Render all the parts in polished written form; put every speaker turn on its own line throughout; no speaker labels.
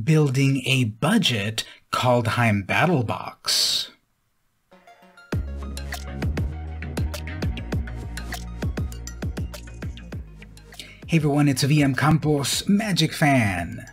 building a budget Kaldheim Battle Box. Hey everyone, it's VM Magic Fan.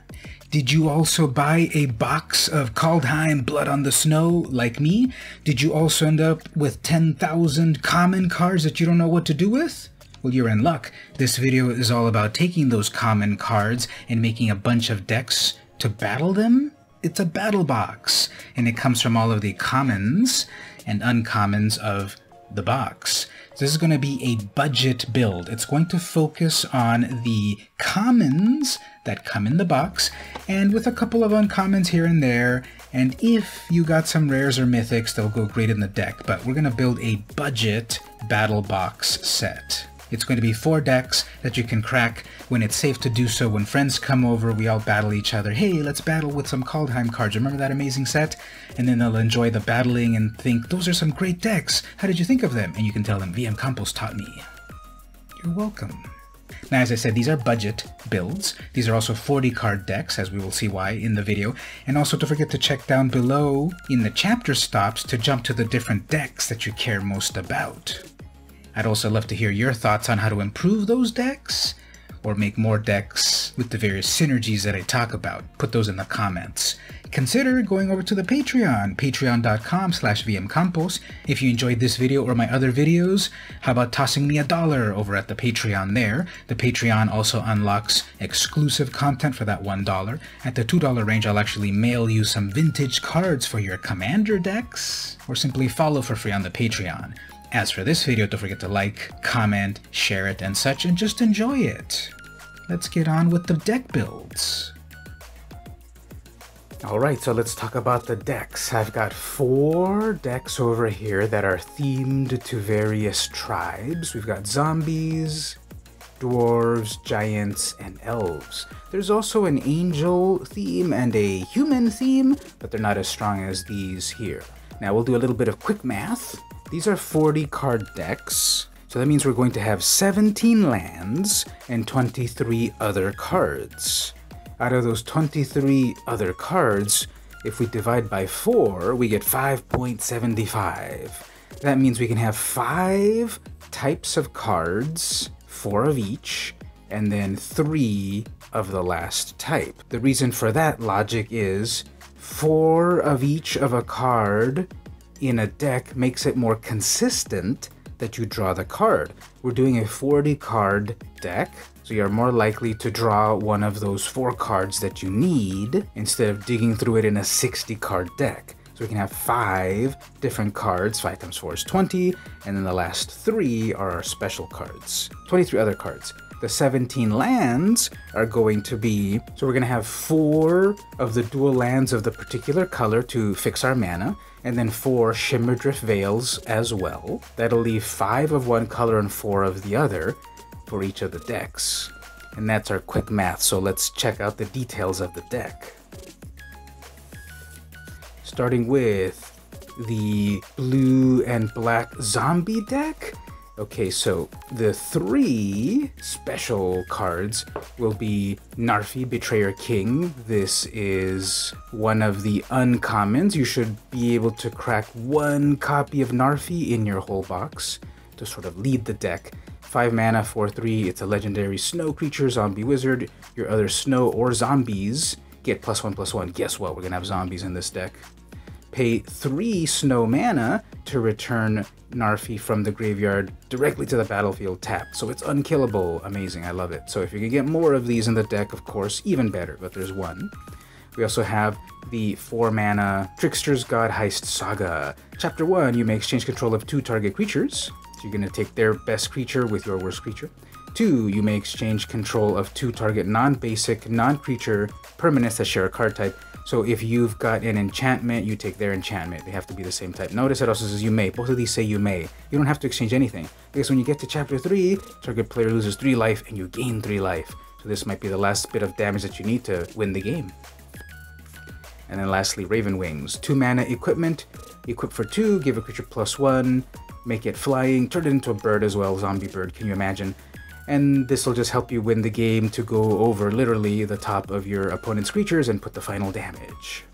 Did you also buy a box of Kaldheim Blood on the Snow like me? Did you also end up with 10,000 common cards that you don't know what to do with? Well, you're in luck. This video is all about taking those common cards and making a bunch of decks to battle them. It's a battle box, and it comes from all of the commons and uncommons of the box. So this is going to be a budget build. It's going to focus on the commons that come in the box, and with a couple of uncommons here and there, and if you got some rares or mythics, they'll go great in the deck. But we're going to build a budget battle box set. It's going to be 4 decks that you can crack when it's safe to do so. When friends come over, we all battle each other. Hey, let's battle with some Kaldheim cards. Remember that amazing set? And then they'll enjoy the battling and think, those are some great decks. How did you think of them? And you can tell them, VM Campos taught me. You're welcome. Now, as I said, these are budget builds. These are also 40-card decks, as we will see why in the video. And also don't forget to check down below in the chapter stops to jump to the different decks that you care most about. I'd also love to hear your thoughts on how to improve those decks or make more decks with the various synergies that I talk about. Put those in the comments. Consider going over to the Patreon, patreon.com/vmcampos. If you enjoyed this video or my other videos, how about tossing me $1 over at the Patreon there? The Patreon also unlocks exclusive content for that $1. At the $2 range, I'll actually mail you some vintage cards for your commander decks, or simply follow for free on the Patreon. As for this video, don't forget to like, comment, share it, and such, and just enjoy it. Let's get on with the deck builds. Alright, so let's talk about the decks. I've got 4 decks over here that are themed to various tribes. We've got zombies, dwarves, giants, and elves. There's also an angel theme and a human theme, but they're not as strong as these here. Now we'll do a little bit of quick math. These are 40-card decks, so that means we're going to have 17 lands and 23 other cards. Out of those 23 other cards, if we divide by 4, we get 5.75. That means we can have 5 types of cards, 4 of each, and then 3 of the last type. The reason for that logic is 4 of each of a card in a deck makes it more consistent that you draw the card. We're doing a 40-card deck, so you're more likely to draw one of those 4 cards that you need instead of digging through it in a 60-card deck. So we can have 5 different cards. 5 times 4 is 20, and then the last 3 are our special cards. 23 other cards. The 17 lands are going to be, so we're going to have 4 of the dual lands of the particular color to fix our mana, and then 4 Shimmerdrift Veils as well. That'll leave 5 of one color and 4 of the other for each of the decks. And that's our quick math, so let's check out the details of the deck. Starting with the blue and black zombie deck. Okay, so the 3 special cards will be Narfi, Betrayer King. This is one of the uncommons. You should be able to crack 1 copy of Narfi in your whole box to sort of lead the deck. 5 mana, 4/3. It's a legendary snow creature, zombie wizard. Your other snow or zombies get +1/+1. Guess what? We're gonna have zombies in this deck. Pay 3 snow mana to return Narfi from the graveyard directly to the battlefield tapped. So it's unkillable. Amazing, I love it. So if you can get more of these in the deck, of course, even better, but there's 1. We also have the 4 mana Trickster's God Heist Saga. Chapter 1, you may exchange control of 2 target creatures. So you're going to take their best creature with your worst creature. 2, you may exchange control of 2 target non-basic, non-creature permanents that share a card type. So if you've got an enchantment, you take their enchantment. They have to be the same type. Notice it also says you may. Both of these say you may. You don't have to exchange anything. Because when you get to chapter 3, target player loses 3 life and you gain 3 life. So this might be the last bit of damage that you need to win the game. And then lastly, Raven Wings. 2 mana equipment. Equip for 2, give a creature +1, make it flying, turn it into a bird as well, zombie bird, can you imagine? and this will just help you win the game to go over literally the top of your opponent's creatures and put the final damage.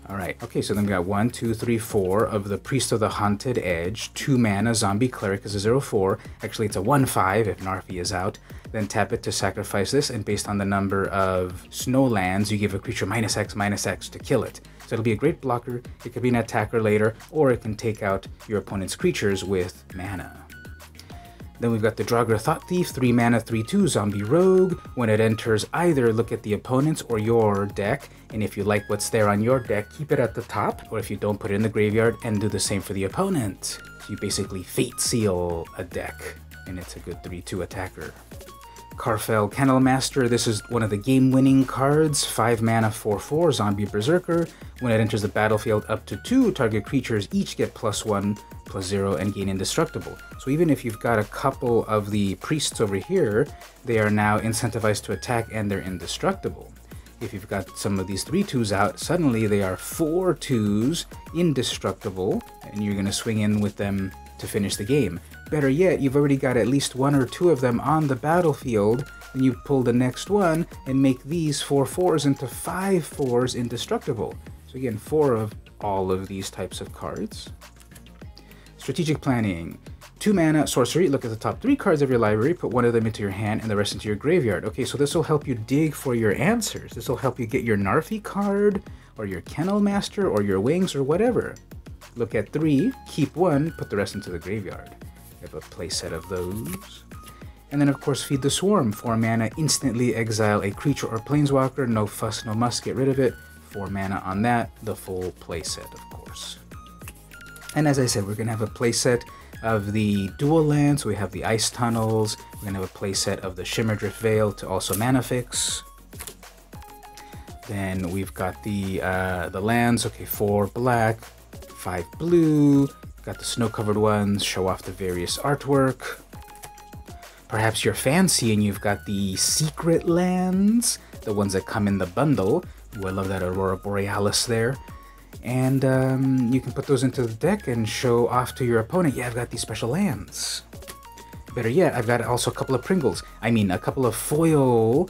Alright, okay, so then we got 1, 2, 3, 4 of the Priest of the Haunted Edge, 2 mana, Zombie Cleric is a 0/4, actually it's a 1/5 if Narfi is out, then tap it to sacrifice this, and based on the number of snow lands, you give a creature -X/-X to kill it. So it'll be a great blocker, it could be an attacker later, or it can take out your opponent's creatures with mana. Then we've got the Draugr Thought Thief, 3 mana, 3/2, Zombie Rogue. When it enters, either look at the opponent's or your deck, and if you like what's there on your deck, keep it at the top, or if you don't, put it in the graveyard, and do the same for the opponent. So you basically fate seal a deck, and it's a good 3/2 attacker. Karfell Kennelmaster, this is one of the game-winning cards, 5 mana, 4/4, Zombie Berserker. When it enters the battlefield, up to 2 target creatures each get +1/+0 and gain indestructible. So even if you've got a couple of the priests over here, they are now incentivized to attack and they're indestructible. If you've got some of these 3/2s out, suddenly they are 4/2s, indestructible, and you're going to swing in with them to finish the game. Better yet, you've already got at least 1 or 2 of them on the battlefield, then you pull the next one and make these 4/4s into 5/4s indestructible. So again, 4 of all of these types of cards. Strategic Planning. 2 mana, sorcery, look at the top 3 cards of your library, put 1 of them into your hand and the rest into your graveyard. Okay, so this will help you dig for your answers. This will help you get your Narfi card, or your Kennel Master, or your Wings, or whatever. Look at 3, keep 1, put the rest into the graveyard. You have a playset of those. And then of course Feed the Swarm, 4 mana, instantly exile a creature or planeswalker, no fuss, no muss, get rid of it. 4 mana on that, the full playset of course. And as I said, we're going to have a playset of the dual lands, we have the Ice Tunnels, we're going to have a playset of the Shimmerdrift Veil to also mana fix. Then we've got the lands, okay, 4 black, 5 blue, got the snow-covered ones, show off the various artwork. Perhaps you're fancy and you've got the secret lands, the ones that come in the bundle. Ooh, I love that Aurora Borealis there. And you can put those into the deck and show off to your opponent, yeah, I've got these special lands. Better yet, I've got also a couple of Pringles. I mean, a couple of foil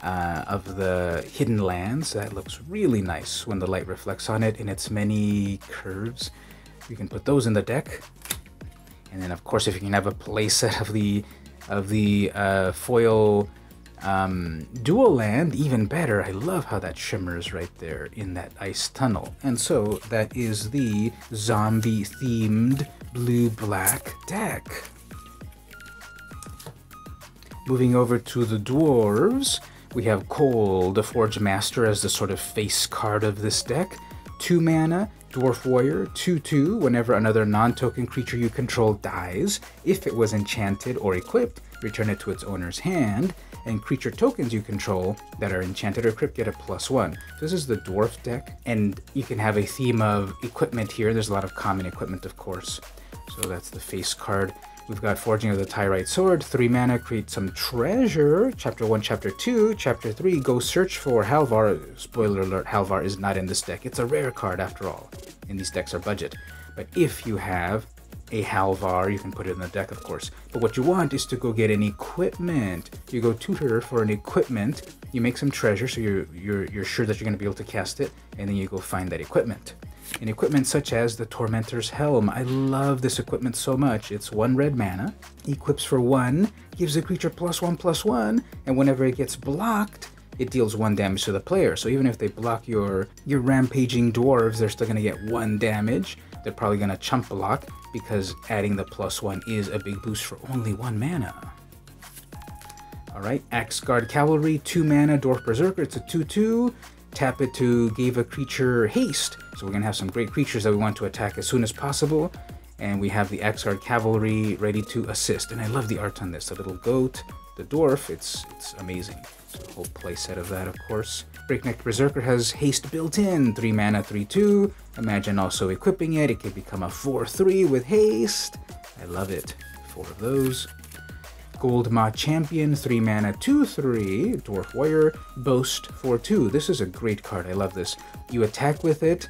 of the hidden lands. That looks really nice when the light reflects on it in its many curves. You can put those in the deck. And then of course, if you can have a playset of the foil dual land, even better. I love how that shimmers right there in that ice tunnel. And so that is the zombie themed blue-black deck. Moving over to the dwarves, we have Cole, the Forge Master, as the sort of face card of this deck. 2 mana, Dwarf Warrior, 2/2. Whenever another non-token creature you control dies, if it was enchanted or equipped, return it to its owner's hand, and creature tokens you control that are enchanted or equipped get a +1. This is the Dwarf deck, and you can have a theme of equipment here. There's a lot of common equipment, of course. So that's the face card. We've got Forging of the Tyrite Sword, 3 mana, create some treasure. Chapter 1, Chapter 2, Chapter 3, go search for Halvar. Spoiler alert, Halvar is not in this deck. It's a rare card after all, and these decks are budget. But if you have a Halvar, you can put it in the deck, of course. But what you want is to go get an equipment. You go tutor for an equipment, you make some treasure, so you're sure that you're going to be able to cast it, and then you go find that equipment. An equipment such as the Tormentor's Helm. I love this equipment so much. It's 1 red mana, equips for 1, gives the creature +1/+1, and whenever it gets blocked, it deals 1 damage to the player. So even if they block your rampaging dwarves, they're still going to get 1 damage. They're probably going to chump block, because adding the +1 is a big boost for only 1 mana. Alright, Axguard Cavalry, 2 mana, Dwarf Berserker, it's a 2/2. Tap it to give a creature haste. So we're going to have some great creatures that we want to attack as soon as possible. And we have the Axguard Cavalry ready to assist. And I love the art on this. The little goat, the dwarf, it's amazing. So the whole playset of that, of course. Breakneck Berserker has haste built in, 3 mana, 3/2. Imagine also equipping it. It could become a 4/3 with haste. I love it. 4 of those. Gold Maw Champion, 3 mana, 2/3, Dwarf Warrior, Boast, 4/2. This is a great card, I love this. You attack with it,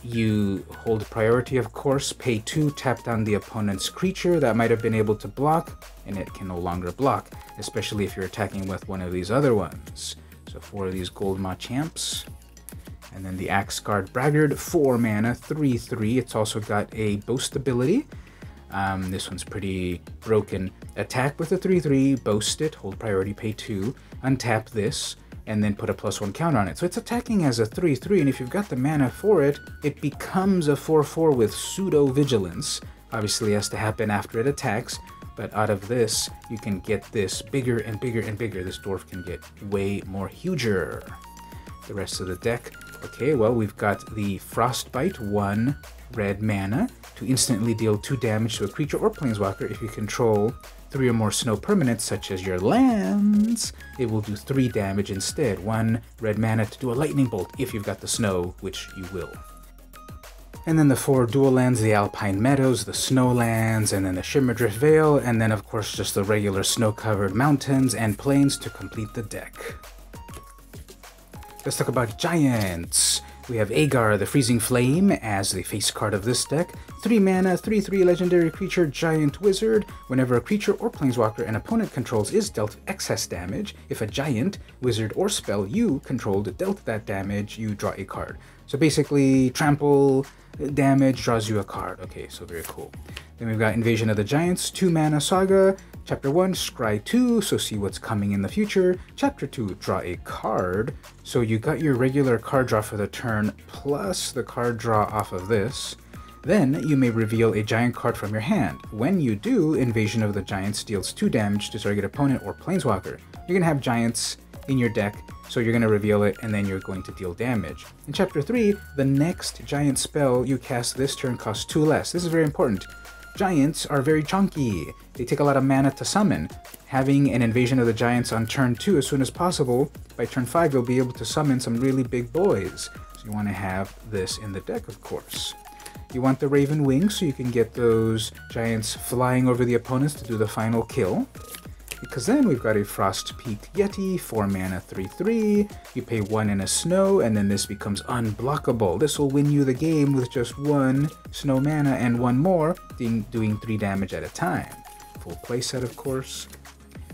you hold priority, of course, pay 2, tap down the opponent's creature that might have been able to block, and it can no longer block, especially if you're attacking with one of these other ones. So 4 of these Gold Machamps. And then the Axe Guard Braggart, 4 mana, 3/3. It's also got a boast ability. This one's pretty broken. Attack with a 3/3, boast it, hold priority, pay 2, untap this, and then put a +1 counter on it. So it's attacking as a 3/3, and if you've got the mana for it, it becomes a 4/4 with pseudo vigilance. Obviously it has to happen after it attacks, but out of this, you can get this bigger and bigger and bigger. This dwarf can get way more huger. The rest of the deck, okay, well, we've got the Frostbite, 1 red mana, to instantly deal 2 damage to a creature or planeswalker. If you control 3 or more snow permanents, such as your lands, it will do 3 damage instead. 1 red mana to do a lightning bolt if you've got the snow, which you will. And then the 4 dual lands, the Alpine Meadows, the Snowlands, and then the Shimmerdrift Vale, and then of course just the regular snow-covered mountains and plains to complete the deck. Let's talk about Giants. We have Agar, the Freezing Flame, as the face card of this deck. 3 mana, 3/3 legendary creature, Giant Wizard. Whenever a creature or planeswalker an opponent controls is dealt excess damage, if a giant, wizard, or spell you controlled dealt that damage, you draw a card. So basically, trample damage draws you a card. Okay, so very cool. Then we've got Invasion of the Giants, 2 mana saga. Chapter 1, scry 2, so see what's coming in the future. Chapter 2, draw a card. So you got your regular card draw for the turn, plus the card draw off of this. Then you may reveal a giant card from your hand. When you do, Invasion of the Giants deals 2 damage to target opponent or planeswalker. You're going to have giants in your deck, so you're going to reveal it, and then you're going to deal damage. In Chapter 3, the next giant spell you cast this turn costs 2 less. This is very important. Giants are very chunky. They take a lot of mana to summon. Having an Invasion of the Giants on turn 2 as soon as possible, by turn 5 you'll be able to summon some really big boys. So you want to have this in the deck, of course. You want the Raven Wing so you can get those giants flying over the opponents to do the final kill. Because then we've got a Frostpeak Yeti, 4 mana, 3/3. You pay 1 in a snow, and then this becomes unblockable. This will win you the game with just 1 snow mana and 1 more, doing 3 damage at a time. Full playset, of course.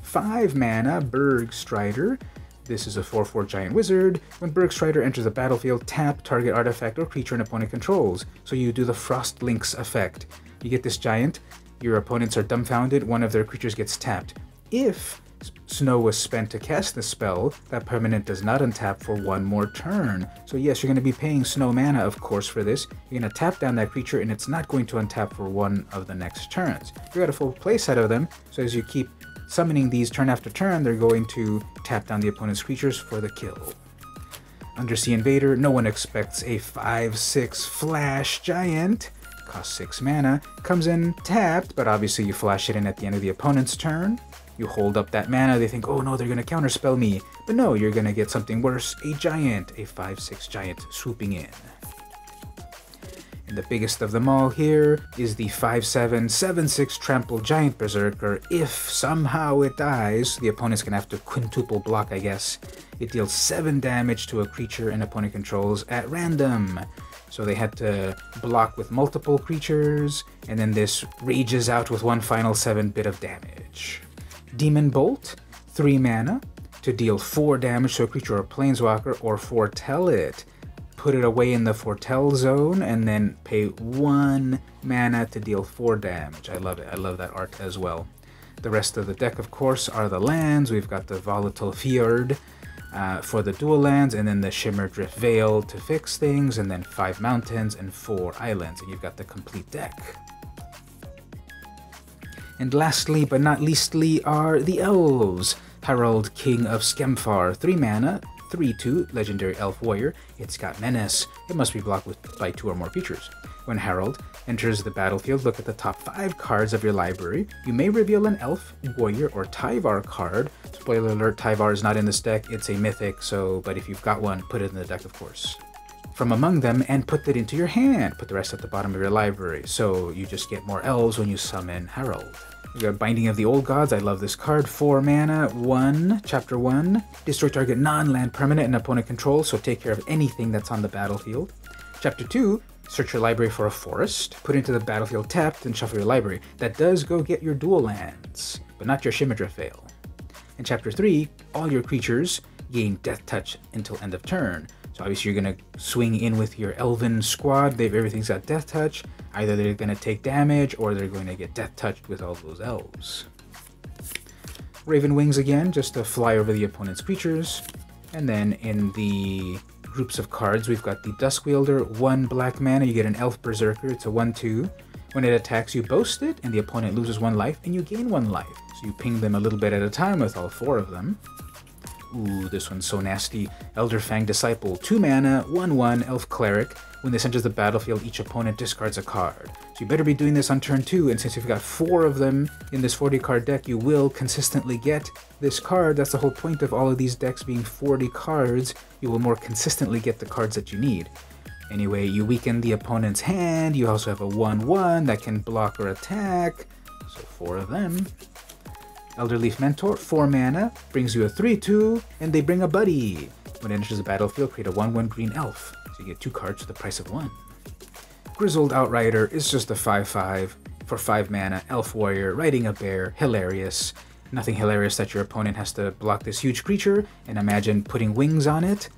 5 mana, Bergstrider. This is a 4/4 giant wizard. When Bergstrider enters the battlefield, tap target artifact or creature an opponent controls. So you do the Frost Links effect. You get this giant, your opponents are dumbfounded, one of their creatures gets tapped. If snow was spent to cast the spell, that permanent does not untap for 1 more turn. So yes, you're going to be paying snow mana, of course, for this. You're going to tap down that creature, and it's not going to untap for 1 of the next turns. You got a full play set of them, so as you keep summoning these turn after turn, they're going to tap down the opponent's creatures for the kill. Undersea Invader, no one expects a 5/6 flash giant. Costs 6 mana, comes in tapped, but obviously you flash it in at the end of the opponent's turn. You hold up that mana, they think, oh no, they're going to counterspell me. But no, you're going to get something worse, a giant, a 5/6 giant swooping in. And the biggest of them all here is the 5/7, 7/6 trample giant berserker. If somehow it dies, the opponent's going to have to quintuple block, I guess. It deals 7 damage to a creature an opponent controls at random. So they had to block with multiple creatures, and then this rages out with 1 final 7-bit of damage. Demon Bolt, 3 mana, to deal 4 damage to a creature or planeswalker, or foretell it. Put it away in the foretell zone, and then pay 1 mana to deal 4 damage. I love it. I love that art as well. The rest of the deck, of course, are the lands. We've got the Volatile Fjord for the dual lands, and then the Shimmerdrift Vale to fix things, and then 5 mountains and 4 islands, and you've got the complete deck. And lastly, but not leastly, are the Elves. Harald, King of Skemfar, 3 mana, 3/2, legendary elf warrior. It's got menace. It must be blocked by 2 or more creatures. When Harald enters the battlefield, look at the top 5 cards of your library. You may reveal an elf, warrior, or Tyvar card. Spoiler alert, Tyvar is not in this deck. It's a mythic, but if you've got one, put it in the deck, of course. From among them, and put that into your hand. Put the rest at the bottom of your library. So you just get more elves when you summon Harald. We got Binding of the Old Gods. I love this card. 4 mana, 1, Chapter 1. Destroy target non-land permanent and opponent control, so take care of anything that's on the battlefield. Chapter 2, search your library for a forest, put it into the battlefield tapped, and shuffle your library. That does go get your dual lands, but not your Shimmadra fail. In Chapter 3, all your creatures gain Death Touch until end of turn. So obviously you're going to swing in with your Elven squad. Everything's got Death Touch. Either they're going to take damage or they're going to get Death Touched with all those elves. Raven Wings again, just to fly over the opponent's creatures. And then in the groups of cards, we've got the Dusk Wielder, 1 black mana, you get an Elf Berserker, it's a 1/2. When it attacks, you boast it, and the opponent loses 1 life, and you gain 1 life. So you ping them a little bit at a time with all 4 of them. Ooh, this one's so nasty. Elderfang Disciple, 2 mana, 1/1, Elf Cleric. When this enters the battlefield, each opponent discards a card. So you better be doing this on turn 2, and since you've got 4 of them in this 40-card deck, you will consistently get this card. That's the whole point of all of these decks being 40 cards. You will more consistently get the cards that you need. Anyway, you weaken the opponent's hand. You also have a 1/1 that can block or attack. So 4 of them. Elderleaf Mentor, 4 mana, brings you a 3/2, and they bring a buddy. When it enters the battlefield, create a 1/1 green elf. So you get 2 cards for the price of 1. Grizzled Outrider is just a 5/5 for 5 mana, elf warrior, riding a bear, hilarious. Nothing hilarious that your opponent has to block this huge creature, and imagine putting wings on it.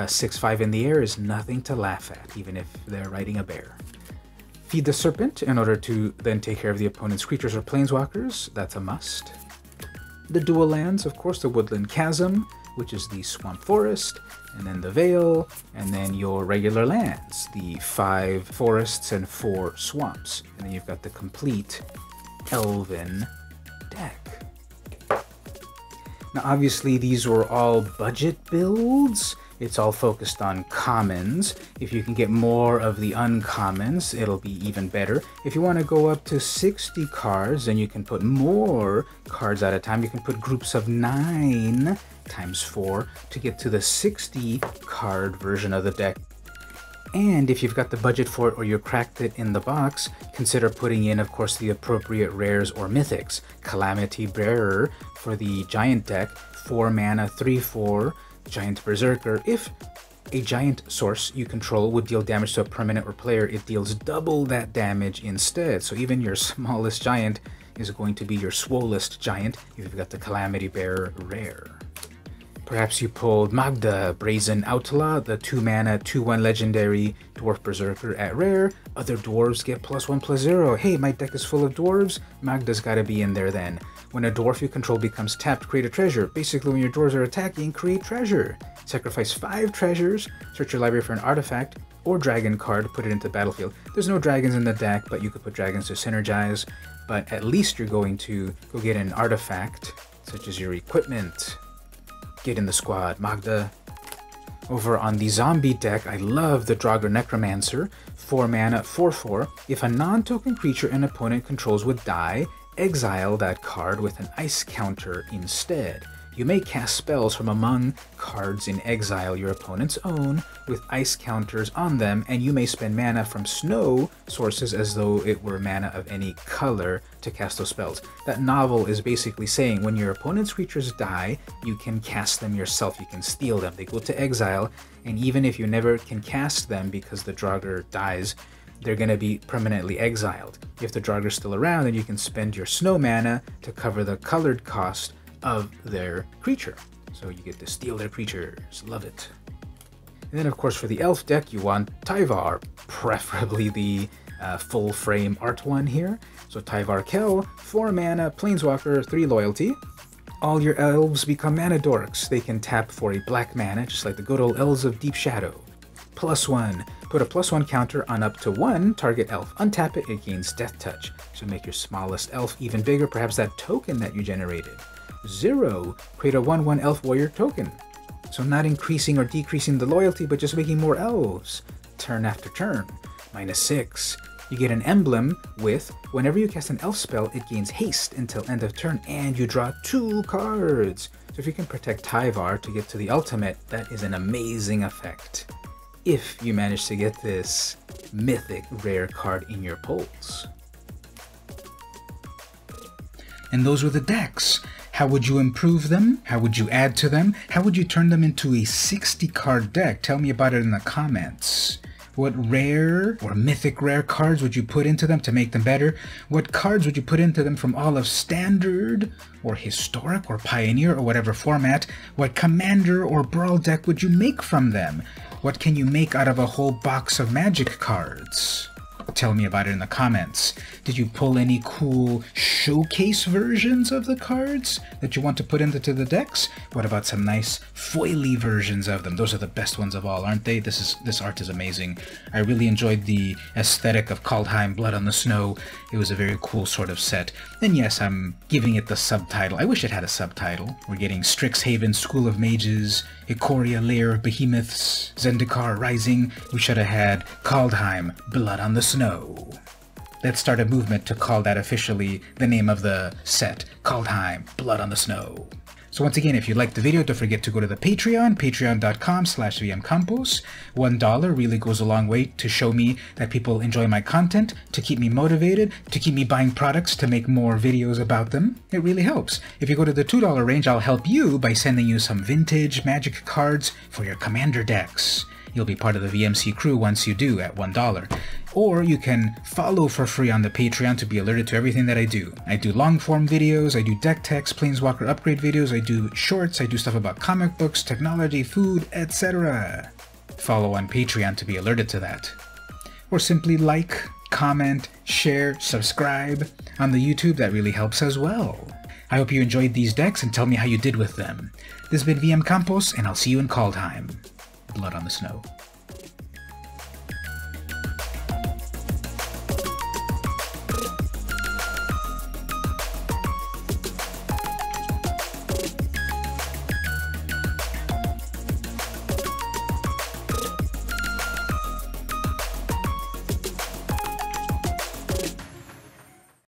6/5 in the air is nothing to laugh at, even if they're riding a bear. Feed the Serpent in order to then take care of the opponent's creatures or planeswalkers. That's a must. The dual lands, of course, the Woodland Chasm, which is the Swamp Forest, and then the Vale, and then your regular lands, the 5 forests and 4 swamps. And then you've got the complete Elven deck. Now obviously these were all budget builds. It's all focused on commons. If you can get more of the uncommons, it'll be even better. If you want to go up to 60 cards, then you can put more cards at a time. You can put groups of 9 times 4 to get to the 60 card version of the deck. And if you've got the budget for it or you cracked it in the box, consider putting in, of course, the appropriate rares or mythics. Calamity Bearer for the giant deck, 4 mana, 3/4, Giant Berserker. If a giant source you control would deal damage to a permanent or player, it deals double that damage instead. So even your smallest giant is going to be your swollest giant if you've got the Calamity Bearer rare. Perhaps you pulled Magda, Brazen Outlaw, the 2 mana, 2/1 legendary Dwarf Berserker at rare. Other dwarves get +1/+0. Hey, my deck is full of dwarves. Magda's gotta be in there then. When a dwarf you control becomes tapped, create a treasure. Basically, when your dwarves are attacking, create treasure. Sacrifice 5 treasures, search your library for an artifact or dragon card, put it into the battlefield. There's no dragons in the deck, but you could put dragons to synergize. But at least you're going to go get an artifact, such as your equipment. Get in the squad, Magda. Over on the zombie deck, I love the Draugr Necromancer, 4 mana, 4/4. If a non-token creature an opponent controls would die, exile that card with an ice counter instead. You may cast spells from among cards in exile your opponent's own with ice counters on them, and you may spend mana from snow sources as though it were mana of any color to cast those spells. That novel is basically saying when your opponent's creatures die, you can cast them yourself, you can steal them. They go to exile, and even if you never can cast them because the Draugr dies, they're going to be permanently exiled. If the Draugr is still around, then you can spend your snow mana to cover the colored cost of their creature. So you get to steal their creatures. Love it. And then of course for the elf deck, you want Tyvar, preferably the full frame art one here. So Tyvar Kell, 4 mana, planeswalker, 3 loyalty. All your elves become mana dorks. They can tap for a black mana, just like the good old elves of Deep Shadow. +1. Put a +1 counter on up to 1 target elf. Untap it, it gains Death Touch. So make your smallest elf even bigger, perhaps that token that you generated. 0. Create a 1/1 elf warrior token. So not increasing or decreasing the loyalty, but just making more elves. Turn after turn. -6. You get an emblem with, whenever you cast an elf spell, it gains haste until end of turn, and you draw 2 cards. So if you can protect Tyvar to get to the ultimate, that is an amazing effect. If you manage to get this mythic rare card in your pulls.
And those were the decks. How would you improve them? How would you add to them? How would you turn them into a 60-card deck? Tell me about it in the comments.
What rare or mythic rare cards would you put into them to make them better? What cards would you put into them from all of Standard, or Historic, or Pioneer, or whatever format? What Commander or Brawl deck would you make from them? What can you make out of a whole box of Magic cards? Tell me about it in the comments. Did you pull any cool showcase versions of the cards that you want to put into the decks? What about some nice foily versions of them? Those are the best ones of all, aren't they? This art is amazing. I really enjoyed the aesthetic of Kaldheim Blood on the Snow. It was a very cool sort of set. And yes, I'm giving it the subtitle. I wish it had a subtitle. We're getting Strixhaven School of Mages, Ikoria Lair of Behemoths, Zendikar Rising. We should have had Kaldheim Blood on the Snow. Let's start a movement to call that officially the name of the set, Kaldheim Blood on the Snow. So once again, if you liked the video, don't forget to go to the Patreon, patreon.com/vmcampos. $1 really goes a long way to show me that people enjoy my content, to keep me motivated, to keep me buying products to make more videos about them. It really helps. If you go to the $2 range, I'll help you by sending you some vintage Magic cards for your Commander decks. You'll be part of the VMC crew once you do at $1. Or you can follow for free on the Patreon to be alerted to everything that I do. I do long-form videos, I do deck techs, Planeswalker upgrade videos, I do shorts, I do stuff about comic books, technology, food, etc. Follow on Patreon to be alerted to that. Or simply like, comment, share, subscribe on the YouTube. That really helps as well. I hope you enjoyed these decks and tell me how you did with them. This has been VM Campos, and I'll see you in Kaldheim. Blood on the Snow.